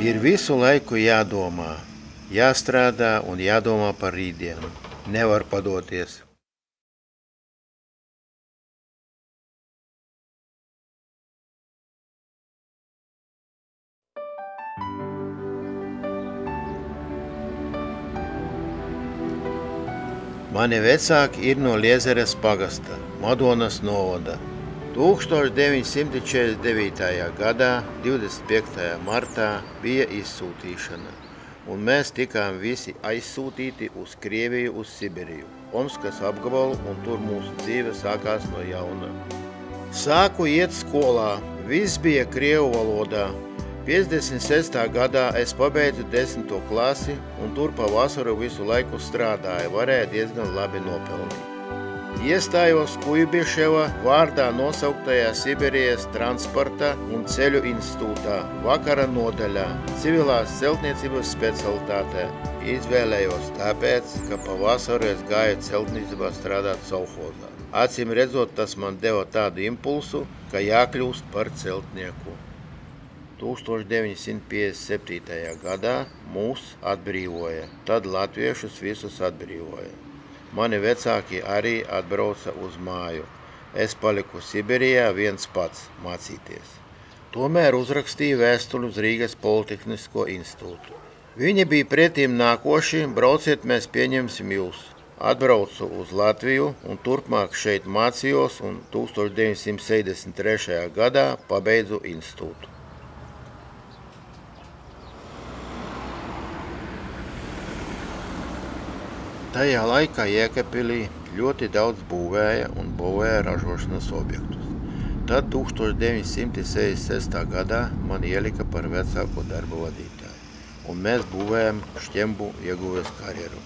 Ir visu laiku jādomā, jāstrādā un jādomā par rītdienu. Nevar padoties. Mani vecāki ir no Liezeres pagasta, Madonas novada. 1949. gadā, 25. martā, bija izsūtīšana, un mēs tikām visi aizsūtīti uz Krieviju, uz Sibiriju, Omskas apgabalu, un tur mūsu dzīve sākās no jauna. Sāku iet skolā, viss bija krievu valodā. 56. gadā es pabeidzu 10. klasi, un tur pa vasaru visu laiku strādāju, varēja diezgan labi nopelnīt. Iestājos Kuibiševa vārdā nosauktajā Sibirijas transporta un ceļu institūtā, vakara nodaļā, civilās celtniecības specialitātē. Izvēlējos tāpēc, ka pa vasaru es gāju celtniecībā strādāt savhozā. Acīm redzot, tas man deva tādu impulsu, ka jākļūst par celtnieku. 1957. gadā mūs atbrīvoja, tad latviešus visus atbrīvoja. Mani vecāki arī atbrauca uz māju. Es paliku Sibirijā viens pats mācīties. Tomēr uzrakstīju vēstuli uz Rīgas Politehnisko institūtu. Viņi bija pretīm nākoši, brauciet, mēs pieņemsim jūs. Atbraucu uz Latviju un turpmāk šeit mācījos un 1973. gadā pabeidzu institūtu. Tajā laikā Jēkabpilī ļoti daudz būvēja un būvēja ražošanas objektus. Tad 1966. gadā man ielika par vecāko darba vadītāju, un mēs būvējam Šķembu ieguves karjeru.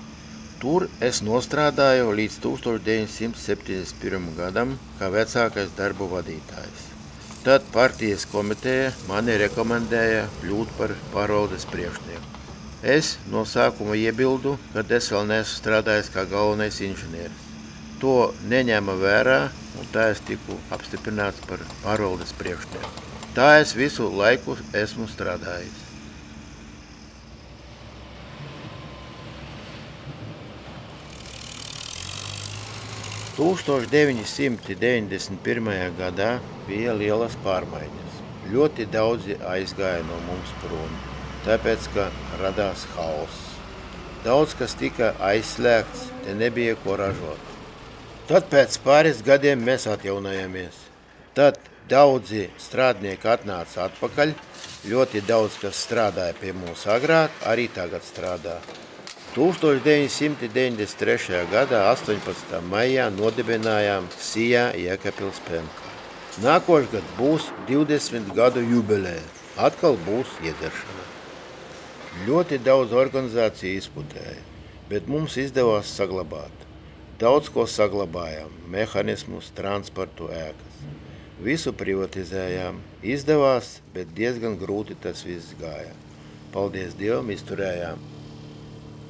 Tur es nostrādāju līdz 1971. gadam kā vecākais darba vadītājs. Tad partijas komiteja mani rekomendēja kļūt par pārvaldes priekšnieku. Es no sākuma iebildu, kad es vēl neesmu strādājis kā galvenais inženieris. To neņēma vērā, un tā es tiku apstiprināts par pārvaldes priekšnieku. Tā es visu laiku esmu strādājis. – 1991. gadā bija lielas pārmaiņas. Ļoti daudzi aizgāja no mums prom. Tāpēc, ka radās haoss. Daudz, kas tika aizslēgts, te nebija ko ražot. Tad pēc pāris gadiem mēs atjaunojāmies. Tad daudzi strādnieki atnāca atpakaļ, ļoti daudz, kas strādāja pie mums agrāk, arī tagad strādā. 1993. gadā 18. maijā nodibinājām SIA Jēkabpils PMK. Nākošgad būs 20 gadu jubileja, atkal būs iedzeršana. Ļoti daudz organizāciju izputēja, bet mums izdevās saglabāt. Daudz ko saglabājām, mehanismus, transportu, ēkas. Visu privatizējām, izdevās, bet diezgan grūti tas viss gāja. Paldies Dievam, izturējām.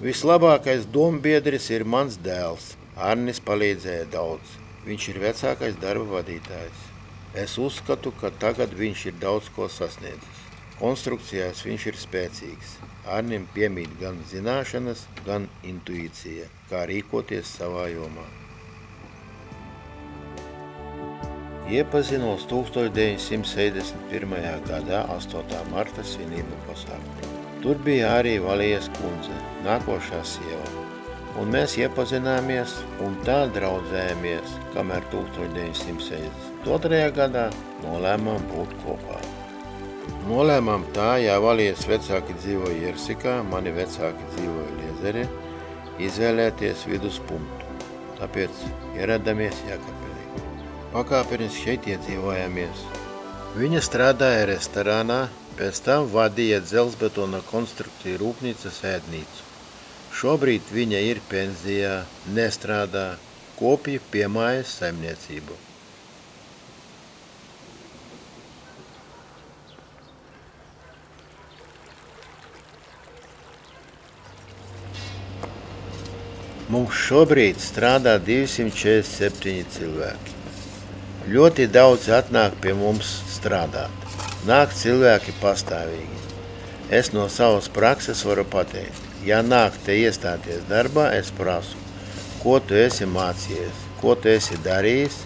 Vislabākais dombiedris ir mans dēls. Arnis palīdzēja daudz. Viņš ir vecākais darba vadītājs. Es uzskatu, ka tagad viņš ir daudz ko sasniedzis. Konstrukcijās viņš ir spēcīgs. Arnim piemīt gan zināšanas, gan intuīcija, kā rīkoties savā jomā. Iepazinos 1961. gadā 8. marta svinību pasākumā. Tur bija arī Valijas kundze, nākošā sieva. Un mēs iepazināmies un tā draudzējāmies, kamēr 1962. gadā nolēmām būt kopā. Nolēmām tā, ja Valijas vecāki dzīvoja Jersikā, mani vecāki dzīvoja Liezerē, izvēlēties viduspunktu. Tāpēc ieradāmies Jēkabpilī. Pakāpeniski šeit iedzīvojāmies. Viņa strādāja restorānā, pēc tam vadīja dzelzbetona konstrukciju rūpnīcas ēdnīcu. Šobrīd viņa ir pensijā, nestrādā, kopja piemājas saimniecību. Mums šobrīd strādā 247 cilvēki. Ļoti daudz atnāk pie mums strādāt. Nāk cilvēki pastāvīgi. Es no savas prakses varu pateikt. Ja nāk te iestāties darbā, es prasu, ko tu esi mācījies, ko tu esi darījis.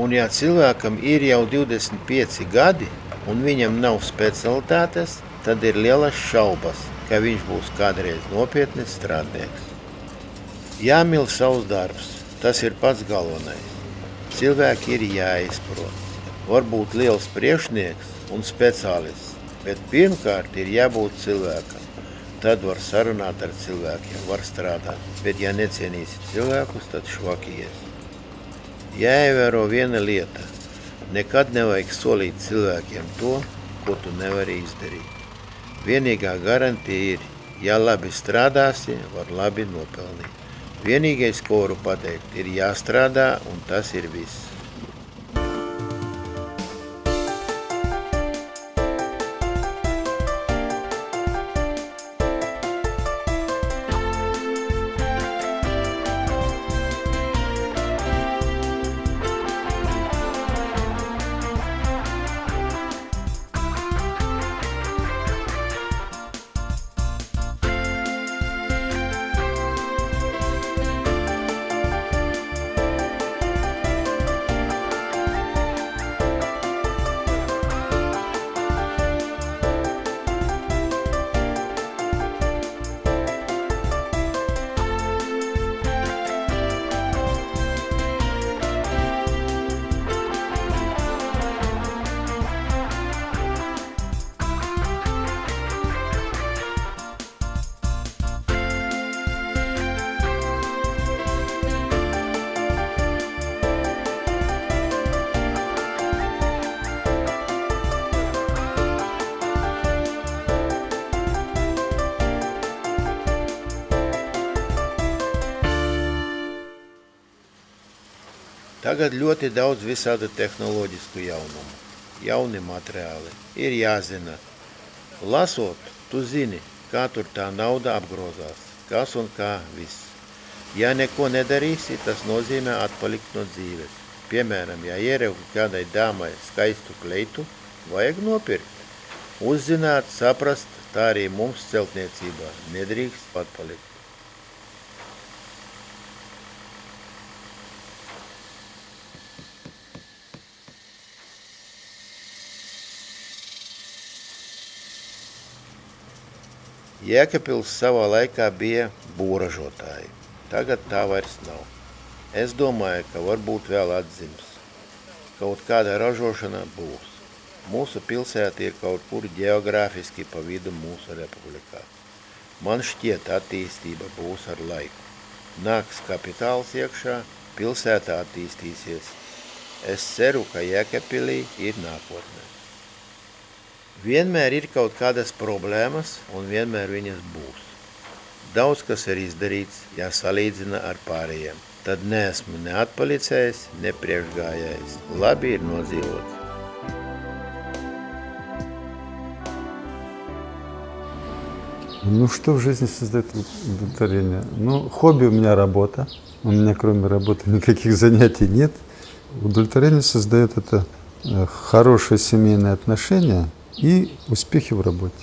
Un ja cilvēkam ir jau 25 gadi un viņam nav specialitātes, tad ir lielas šaubas, ka viņš būs kādreiz nopietnis strādnieks. Jāmīl savs darbs, tas ir pats galvenais. Cilvēki ir jāizprot. Var būt liels priekšnieks un speciālists, bet pirmkārt ir jābūt cilvēkam. Tad var sarunāt ar cilvēkiem, var strādāt, bet ja necienīsi cilvēkus, tad švakies. Jāievēro viena lieta. Nekad nevajag solīt cilvēkiem to, ko tu nevari izdarīt. Vienīgā garantija ir, ja labi strādāsi, var labi nopelnīt. Vienīgais, ko varu pateikt, ir jāstrādā, un tas ir viss. Tagad ļoti daudz visādu tehnoloģisku jaunumu, jauni materiāli. Ir jāzina. Lasot, tu zini, kā tur tā nauda apgrozās, kas un kā viss. Ja neko nedarīsi, tas nozīmē atpalikt no dzīves. Piemēram, ja ieraugi kādai dāmai skaistu kleitu, vajag nopirkt. Uzzināt, saprast, tā arī mums celtniecībā nedrīkst atpalikt. Jēkabpils savā laikā bija būražotāji. Tagad tā vairs nav. Es domāju, ka varbūt vēl atzims. Kaut kāda ražošana būs. Mūsu pilsēta ir kaut kur ģeogrāfiski pa vidu mūsu republikā. Man šķiet, attīstība būs ar laiku. Nāks kapitāls iekšā, pilsēta attīstīsies. Es ceru, ka Jēkabpilī ir nākotnē. Vienmēr ir kaut kādas problēmas, un vienmēr viņas būs. Daudz kas ir izdarīts, ja salīdzina ar pārējiem. Tad neesmu ne atpalicējis, ne priekšgājējis. Labi ir nodzīvots. Ну, что в жизни создает удовлетворение? Ну, хобби у меня работа. У меня кроме работы никаких занятий нет. Удовлетворение создает это хорошие семейные отношения и успехи в работе.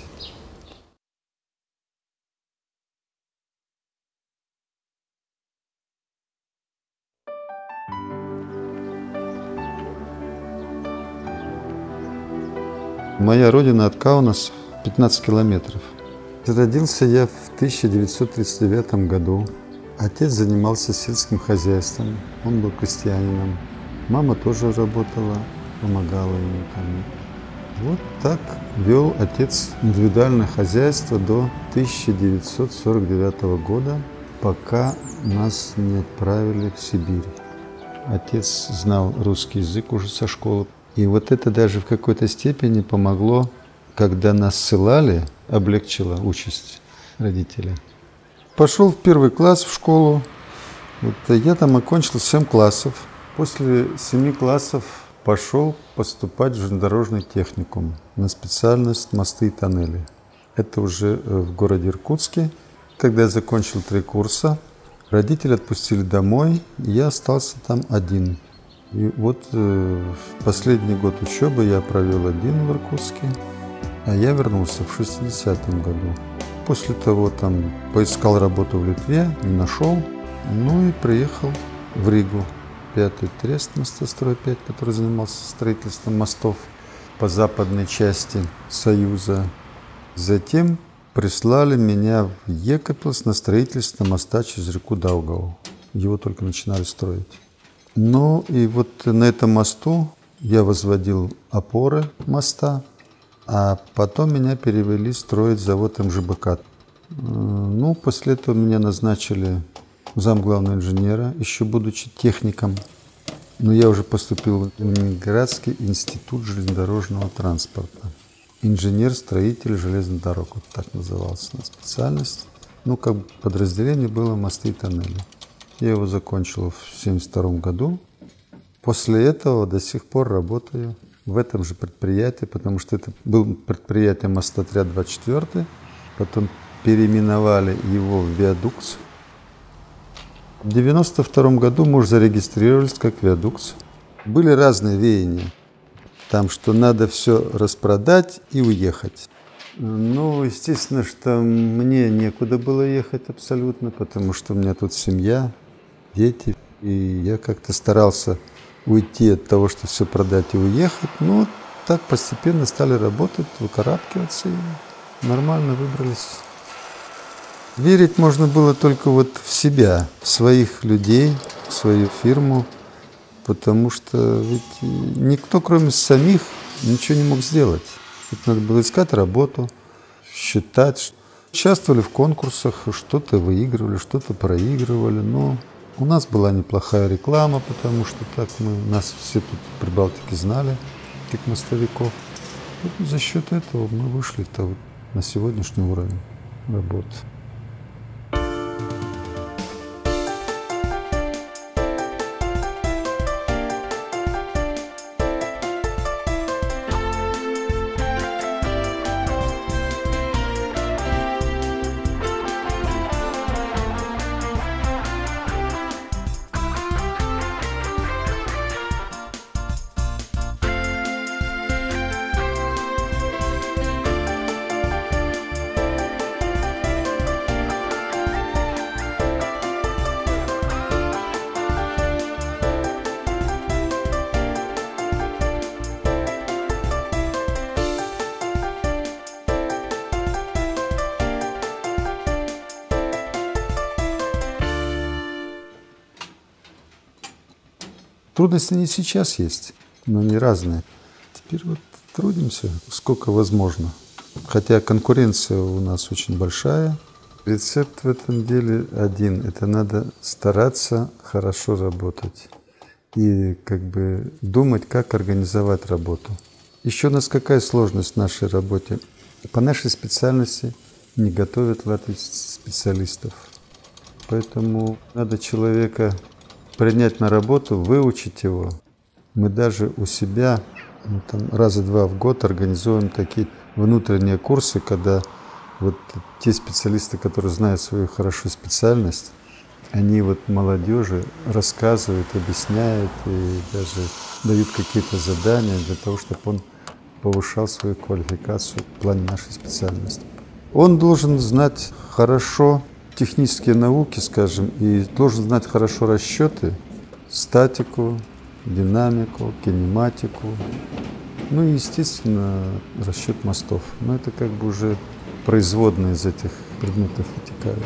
Моя родина от Каунаса 15 километров. Родился я в 1939 году. Отец занимался сельским хозяйством, он был крестьянином. Мама тоже работала, помогала ему там. Вот так вел отец индивидуальное хозяйство до 1949 года, пока нас не отправили в Сибирь. Отец знал русский язык уже со школы. И вот это даже в какой-то степени помогло, когда нас ссылали, облегчило участь родителей. Пошел в 1 класс в школу. Вот я там окончил 7 классов. После 7 классов пошел поступать в железнодорожный техникум на специальность мосты и тоннели. Это уже в городе Иркутске. Когда я закончил 3 курса, родители отпустили домой, и я остался там один. И вот последний год учебы я провел один в Иркутске. а я вернулся в 60-м году. После того там поискал работу в Литве, не нашел, ну и приехал в Ригу. 5-й трест «Мостострой 5», который занимался строительством мостов по западной части Союза. Затем прислали меня в Екапельс на строительство моста через реку Даугаву. Его только начинали строить. Ну и вот на этом мосту я возводил опоры моста, а потом меня перевели строить завод МЖБК. Ну, после этого меня назначили замглавного инженера, еще будучи техником. Но я уже поступил в Ленинградский институт железнодорожного транспорта. Инженер-строитель железных дорог, вот так называлась на специальность. Ну, как подразделение было мосты и тоннели. Я его закончил в 1972 году. После этого до сих пор работаю в этом же предприятии, потому что это было предприятие «Мостотряд 24», потом переименовали его в «Виадукс». В 1992 году мы уже зарегистрировались как «Виадукс». Были разные веяния. Там, что надо все распродать и уехать. Ну, естественно, что мне некуда было ехать абсолютно, потому что у меня тут семья, дети. И я как-то старался уйти от того, что все продать и уехать. Ну, так постепенно стали работать, выкарабкиваться и нормально выбрались. Верить можно было только вот в себя, в своих людей, в свою фирму, потому что ведь никто, кроме самих, ничего не мог сделать. Тут надо было искать работу, считать. Участвовали в конкурсах, что-то выигрывали, что-то проигрывали. Но у нас была неплохая реклама, потому что так нас все тут в Прибалтике знали, как мостовиков. И за счет этого мы вышли-то вот на сегодняшний уровень работы. Трудности не сейчас есть, но они разные. Теперь вот трудимся, сколько возможно. Хотя конкуренция у нас очень большая. Рецепт в этом деле один. Это надо стараться хорошо работать и как бы думать, как организовать работу. Еще у нас какая сложность в нашей работе? По нашей специальности не готовят латвийских специалистов. Поэтому надо человека принять на работу, выучить его. Мы даже у себя там, раза 2 в год организуем такие внутренние курсы, когда вот те специалисты, которые знают свою хорошую специальность, они вот молодежи рассказывают, объясняют и даже дают какие-то задания для того, чтобы он повышал свою квалификацию в плане нашей специальности. Он должен знать хорошо технические науки, скажем, и должен знать хорошо расчеты, статику, динамику, кинематику, ну и, естественно, расчет мостов. Но это как бы уже производные из этих предметов вытекают.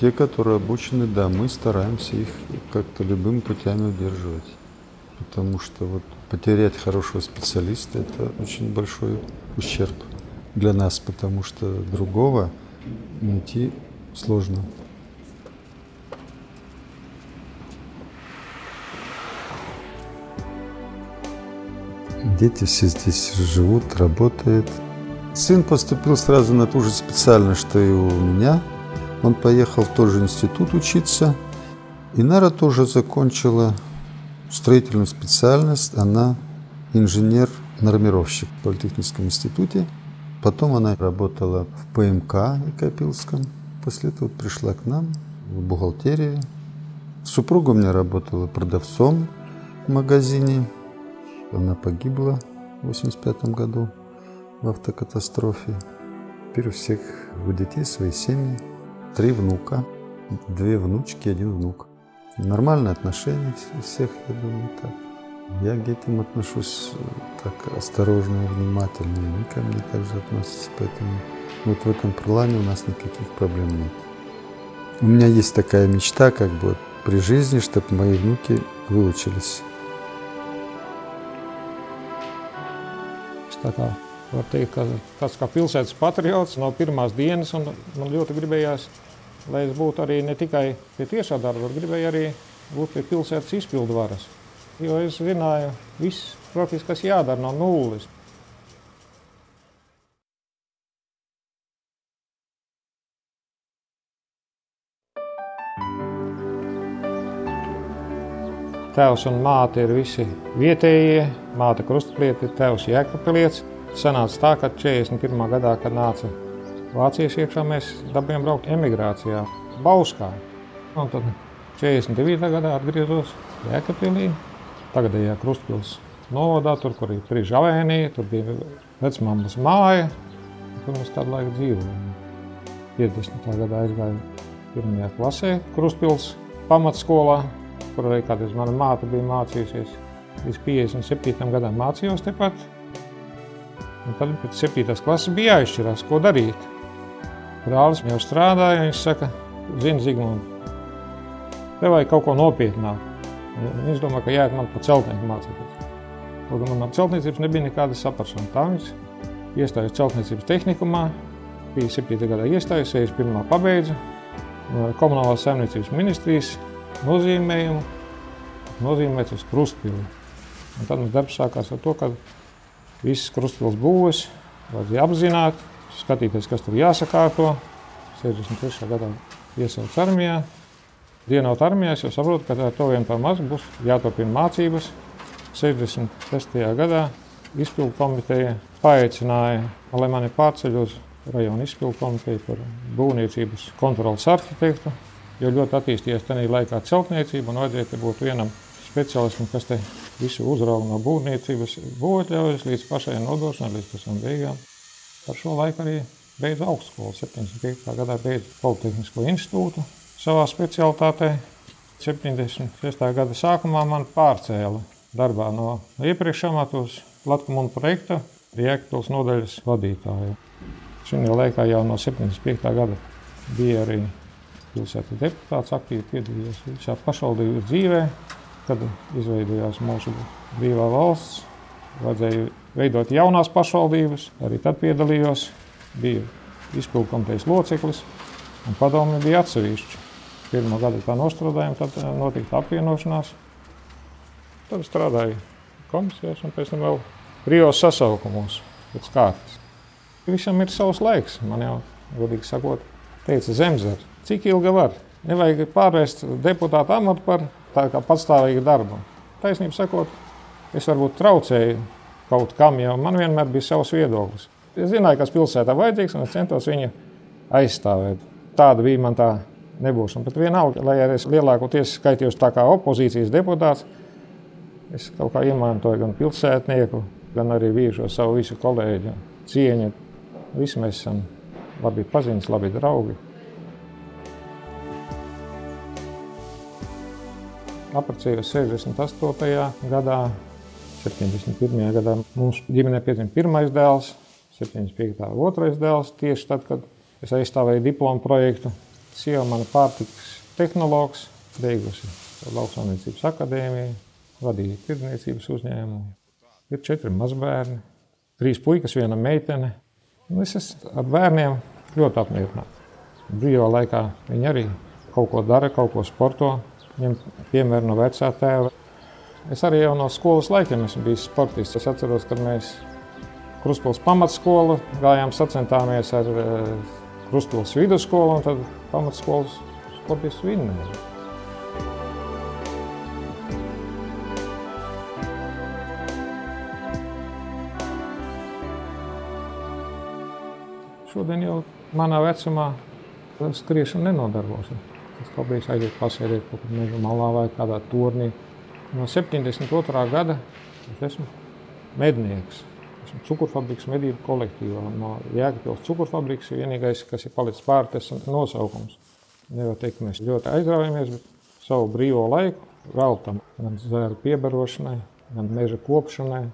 Те, которые обучены, да, мы стараемся их как-то любыми путями удерживать. Потому что вот потерять хорошего специалиста – это очень большой ущерб для нас, потому что другого найти сложно. Дети все здесь живут, работают. Сын поступил сразу на ту же специальность, что и у меня. Он поехал в тот же институт учиться. Инара тоже закончила строительную специальность. Она инженер-нормировщик в Политехническом институте. Потом она работала в ПМК Екапельском. После этого пришла к нам в бухгалтерию. Супруга у меня работала продавцом в магазине. Она погибла в 1985 году. в автокатастрофе. Теперь у всех, у детей свои семьи, 3 внука, 2 внучки, 1 внук. Нормальные отношения у всех, я думаю, так. Я к детям отношусь так осторожно и внимательно, и они ко мне также относятся, поэтому вот в этом плане у нас никаких проблем нет. У меня есть такая мечта, как бы при жизни, чтобы мои внуки выучились. Tā kā var teikt, ka tāds kā pilsētas patriots no pirmās dienas, un man ļoti gribējās, lai es būtu arī ne tikai pie tiešā darba, bet gribēju arī būt pie pilsētas izpildu varas. Jo es zināju viss, praktiski, kas jādara no nulles. Tēvs un māte ir visi vietējie, māte Krustpiliete, tēvs Jēkabpilietis. Sanāca tā, ka 41. gadā, kad nāca vācieši iekšā, mēs dabījām braukt emigrācijā Bauskā. Un tad 49. gadā atgriezos Jēkabpilī, tagadējā Krustpils novadā, tur, kur ir Priža avēnija, tur bija vecmammas māja, tur mēs kādu laiku dzīvojam. 50. gadā aizgāju 1. klasē Krustpils pamatskolā, kur arī kādreiz mana māte bija mācījusies. Līdz 57. gadam mācījos tepat. Un tad pēc 7. klases bija jāizšķirās, ko darīt. Brālis jau strādāja, viņš saka, zini, Zigmund, tev vajag kaut ko nopietnāk. Viņš domā, ka jāiet man pa celtnieku mācīties. Kaut man ar celtniecības nebija nekāda saprašana. Tā viņš iestājās celtniecības tehnikumā, 57. gadā iestājās, 61. pabeidza, komunālās saimniecības ministrijas nozīmējumu, nozīmēts uz Krustpili. Un tad mums darbs sākās ar to, ka visas Krustpils būves vajadzēja apzināt, skatīties, kas tur jāsakārto. 63. gadā iesauc armijā. Dienot armijā, es jau saprotu, ka to vien par maz būs jāturpina mācības. 66. gadā izpildu komiteja paaicināja, lai mani pārceļ uz rajona izpildu komiteju par būvniecības kontroles arhitektu. Jo ļoti attīstījās tajā laikā celtniecība un vajadzēja, ka būtu vienam speciālistam, kas te visu uzrauga no būvniecības būvotļaujas līdz pašai nodošanai, līdz pašām beigām. Par šo laiku arī beidzu augstskolu. 75. gadā beidzu Politehnisko institūtu savā specialitātē. 76. gada sākumā man pārcēla darbā no iepriekš amata uz Latkomuna projekta Jēkabpils nodaļas vadītāju. Šī laikā jau no 75. gada bija arī pilsētas deputāts, aktīvi piedalījās visā pašvaldības dzīvē, kad izveidojās mūsu brīvā valsts. Vajadzēja veidot jaunās pašvaldības, arī tad piedalījos, biju izpildu komitejas loceklis, un padomi bija atsevišķi. Pirmo gadu tā nostrādājām, tad notika apvienošanās. Tad strādāju komisijās un pēc tam vēl brīvos sasaukumos pēc kārtas. Visam ir savs laiks, man jau, godīgi sakot, teica Zemzars. Cik ilgi var? Nevajag pārvērst deputātu amatu par tā kā patstāvīgu darbu. Taisnību sakot, es varbūt traucēju kaut kam, jo man vienmēr bija savs viedoklis. Es zināju, kas pilsētā vajadzīgs, un es centos viņu aizstāvēt. Tāda bija man tā nebūšana. Bet vienalga, lai arī es lielākoties skaitījos tā kā opozīcijas deputāts, es kaut kā iemantoju gan pilsētnieku, gan arī bijušo savu visu kolēģu cieņu. Visi mēs esam labi paziņas, labi draugi. Apprecējos 68. gadā, 71. gadā mums ģimenē piedzima pirmais dēls, 75. otrais dēls, tieši tad, kad es aizstāvēju diplomu projektu. Sieva mana pārtikas tehnologs, beigusi Lauksaimniecības akadēmiju, vadīja tirdzniecības uzņēmumu. Ir 4 mazbērni, 3 puikas, 1 meitene. Es esmu ar bērniem ļoti apmierināts. Brīvā laikā viņi arī kaut ko dara, kaut ko sporto. Viņam piemēru no vecā tēva. Es arī jau no skolas laikiem esmu bijis sportists. Es atceros, kad mēs Krustpils pamatskolu gājām, sacentāmies ar Krustpils vidusskolu, un tad pamatskolas sportists vinnēja. Šodien jau manā vecumā skriešana nenodarbos. Es kaut bijis aiziet pasēdēt kaut kur meža malā vai kādā turnī. No 72. gada es esmu mednieks. Es teiksim, cukurfabrikas medību kolektīvā. No Jēkabpils cukurfabrikas ir vienīgais, kas ir palicis pāri, tas nosaukums. Nevar teikt, ka mēs ļoti aizraujamies, bet savu brīvo laiku veltam gan zvēru piebarošanai, gan meža kopšanai.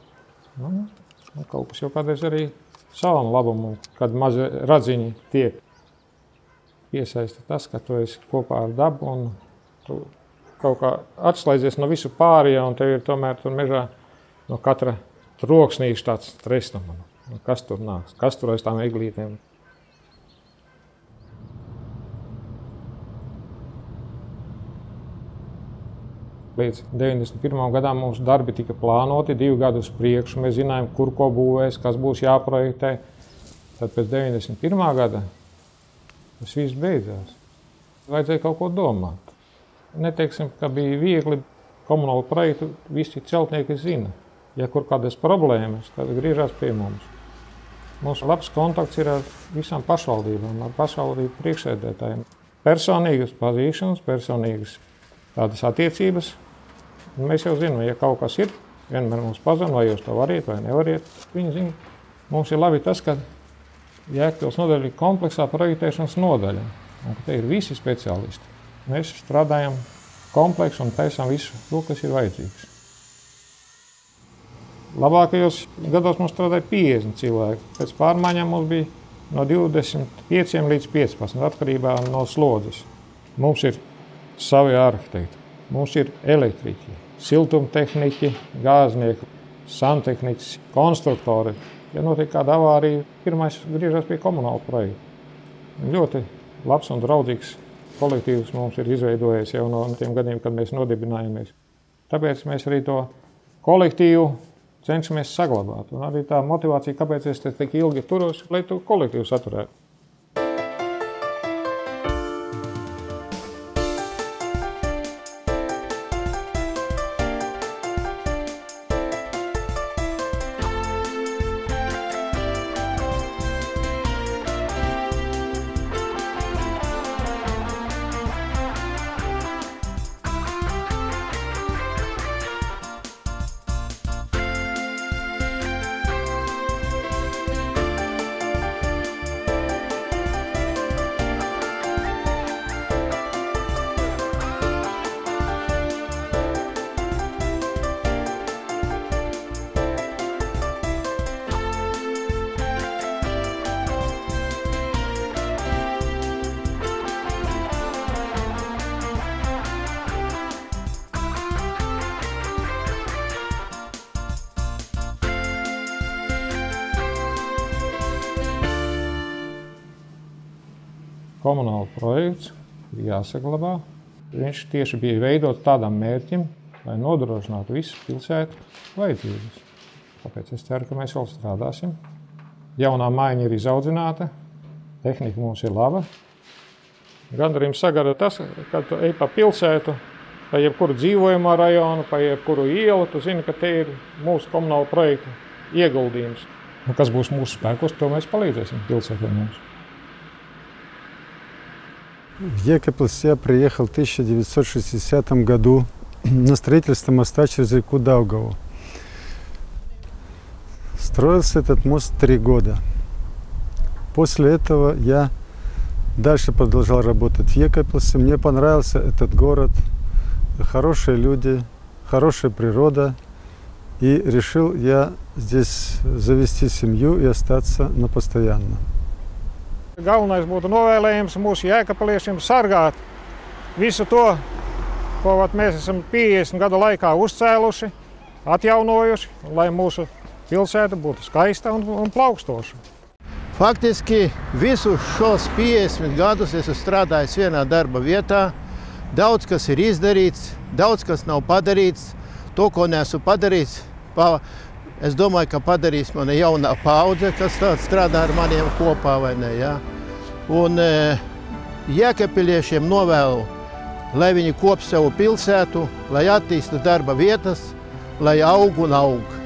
Kaut kas jau kādreiz arī savam labumam, kad mazi radziņi tiek piesaista tas, ka tu esi kopā ar dabu un tu kaut kā atslēdzies no visu pārējā, un tev ir tomēr tur mežā no katra troksnīša tāds stresnums. Kas tur nāks? Kas tur aiz tām eglītēm? Līdz 91. gadam mums darbi tika plānoti 2 gadu uz priekšu. Mēs zinājām, kur ko būvēs, kas būs jāprojektē. Tad pēc 91. gada tas viss beidzās. Vajadzēja kaut ko domāt. Neteiksim, ka bija viegli komunālu projektu, visi celtnieki zina. Ja kur kādas problēmas, tad griežās pie mums. Mums labs kontakts ir ar visām pašvaldībām, ar pašvaldību priekšsēdētājiem. Personīgas pazīšanas, personīgas tādas attiecības. Mēs jau zinām, ja kaut kas ir, vienmēr mums pazina, vai jūs to variet vai nevariet. Viņi zina. Mums ir labi tas, ka Jēkabpils nodaļa ir kompleksā projektēšanas nodaļa, un ka te ir visi speciālisti. Mēs strādājam kompleksu un taisām visu to, kas ir vajadzīgs. Labākajos gados mums strādāja 50 cilvēki. Pēc pārmaiņām mums bija no 25 līdz 15, atkarībā no slodzes. Mums ir savi arhitekti, mums ir elektriķi, siltumtehniķi, gāznieki, santehniķi, konstruktori. Ja notiek kāda avārija, pirmais griežas pie komunāla projekta. Ļoti labs un draudzīgs kolektīvs mums ir izveidojies jau no tiem gadiem, kad mēs nodibinājāmies. Tāpēc mēs arī to kolektīvu cenšamies saglabāt. Un arī tā motivācija, kāpēc es te tik ilgi turos, lai to kolektīvu saturētu. Komunāla projekts ir jāsaglabā. Viņš tieši bija veidots tādam mērķim, lai nodrošinātu visu pilsētu vajadzības. Tāpēc es ceru, ka mēs vēl strādāsim. Jaunā mājiņa ir izaudzināta, tehnika mums ir laba. Gandarījums sagada tas, kad tu ej pa pilsētu, pa jebkuru dzīvojamā rajonu, pa jebkuru ielu, tu zini, ka te ir mūsu komunāla projekta ieguldījums. Un kas būs mūsu spēkos, to mēs palīdzēsim pilsētai mums. В Jēkabpils я приехал в 1960 году на строительство моста через реку Даугаву. Строился этот мост 3 года. После этого я дальше продолжал работать в Jēkabpilсе. Мне понравился этот город, хорошие люди, хорошая природа. И решил я здесь завести семью и остаться на постоянно. Galvenais būtu novēlējums mūsu jēkabpiliešiem sargāt visu to, ko mēs esam 50 gadu laikā uzcēluši, atjaunojuši, lai mūsu pilsēta būtu skaista un plaukstoša. Faktiski visus šos 50 gadus esmu strādājis vienā darba vietā. Daudz kas ir izdarīts, daudz kas nav padarīts. To, ko neesmu padarīts, es domāju, ka padarīs mana jaunā paudze, kas strādā ar maniem kopā, vai ne, jā. Un jēkabpiliešiem novēlu, lai viņi kop savu pilsētu, lai attīsta darba vietas, lai aug un aug.